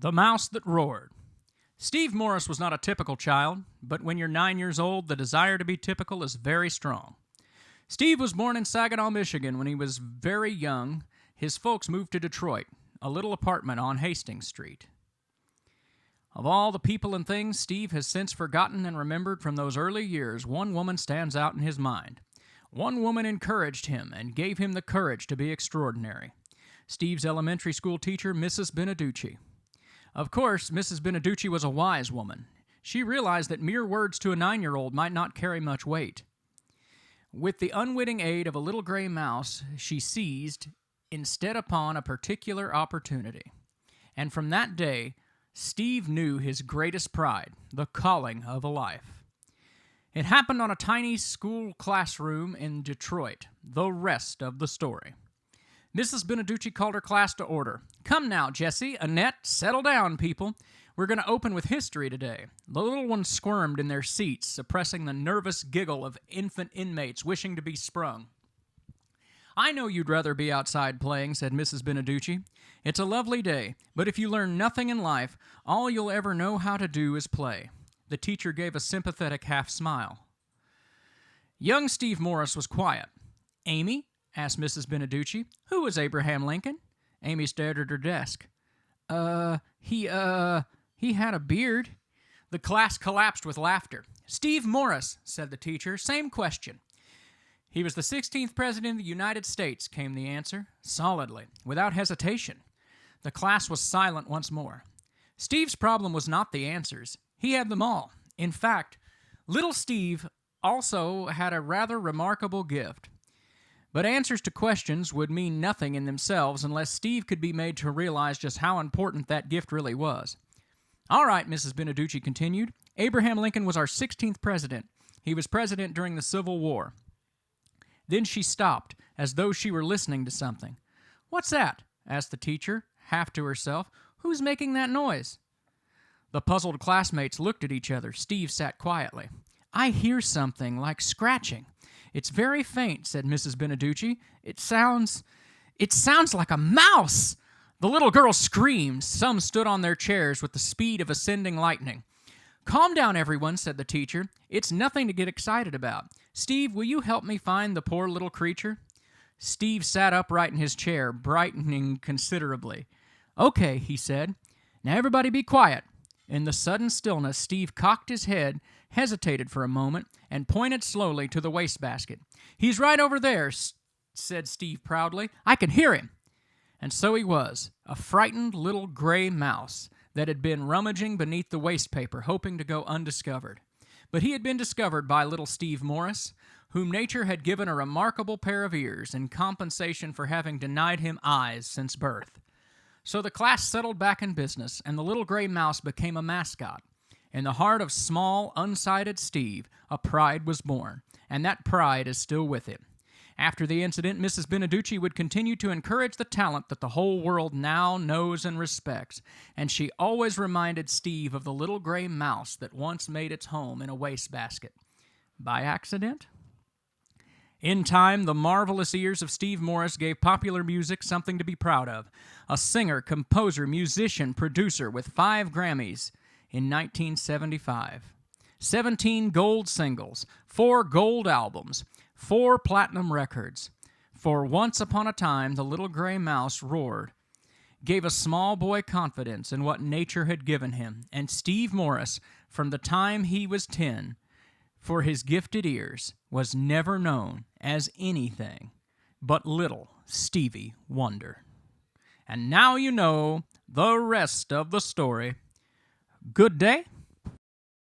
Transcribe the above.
The Mouse That Roared. Steve Morris was not a typical child, but when you're 9 years old, the desire to be typical is very strong. Steve was born in Saginaw, Michigan. When he was very young, his folks moved to Detroit, a little apartment on Hastings Street. Of all the people and things Steve has since forgotten and remembered from those early years, one woman stands out in his mind. One woman encouraged him and gave him the courage to be extraordinary. Steve's elementary school teacher, Mrs. Beneducci. Of course, Mrs. Beneducci was a wise woman. She realized that mere words to a 9-year-old might not carry much weight. With the unwitting aid of a little gray mouse, she seized instead upon a particular opportunity. And from that day, Steve knew his greatest pride, the calling of a life. It happened on a tiny school classroom in Detroit. The rest of the story. Mrs. Beneducci called her class to order. "Come now, Jesse, Annette, settle down, people. We're going to open with history today." The little ones squirmed in their seats, suppressing the nervous giggle of infant inmates wishing to be sprung. "I know you'd rather be outside playing," said Mrs. Beneducci. "It's a lovely day, but if you learn nothing in life, all you'll ever know how to do is play." The teacher gave a sympathetic half-smile. Young Steve Morris was quiet. "Amy," asked Mrs. Beneducci, "who was Abraham Lincoln?" Amy stared at her desk. He had a beard." The class collapsed with laughter. "Steve Morris," said the teacher. "Same question." "He was the 16th President of the United States," came the answer, solidly, without hesitation. The class was silent once more. Steve's problem was not the answers. He had them all. In fact, little Steve also had a rather remarkable gift. But answers to questions would mean nothing in themselves unless Steve could be made to realize just how important that gift really was. "All right," Mrs. Beneducci continued. "Abraham Lincoln was our 16th president. He was president during the Civil War." Then she stopped, as though she were listening to something. "What's that?" asked the teacher, half to herself. "Who's making that noise?" The puzzled classmates looked at each other. Steve sat quietly. "I hear something like scratching. It's very faint," said Mrs. Beneducci. It sounds like a mouse." The little girls screamed. Some stood on their chairs with the speed of ascending lightning. "Calm down, everyone," said the teacher. "It's nothing to get excited about. Steve, will you help me find the poor little creature?" Steve sat upright in his chair, brightening considerably. "Okay," he said. "Now everybody be quiet." In the sudden stillness, Steve cocked his head, hesitated for a moment, and pointed slowly to the wastebasket. "He's right over there," said Steve proudly. "I can hear him." And so he was, a frightened little gray mouse that had been rummaging beneath the waste paper, hoping to go undiscovered. But he had been discovered by little Steve Morris, whom nature had given a remarkable pair of ears in compensation for having denied him eyes since birth. So the class settled back in business, and the little gray mouse became a mascot. In the heart of small, unsighted Steve, a pride was born, and that pride is still with him. After the incident, Mrs. Beneducci would continue to encourage the talent that the whole world now knows and respects, and she always reminded Steve of the little gray mouse that once made its home in a wastebasket. By accident? In time, the marvelous ears of Steve Morris gave popular music something to be proud of. A singer, composer, musician, producer with 5 Grammys in 1975. 17 gold singles, 4 gold albums, 4 platinum records. For once upon a time, the little gray mouse roared, gave a small boy confidence in what nature had given him, and Steve Morris, from the time he was 10, for his gifted ears, was never known as anything but little Stevie Wonder. And now you know the rest of the story. Good day.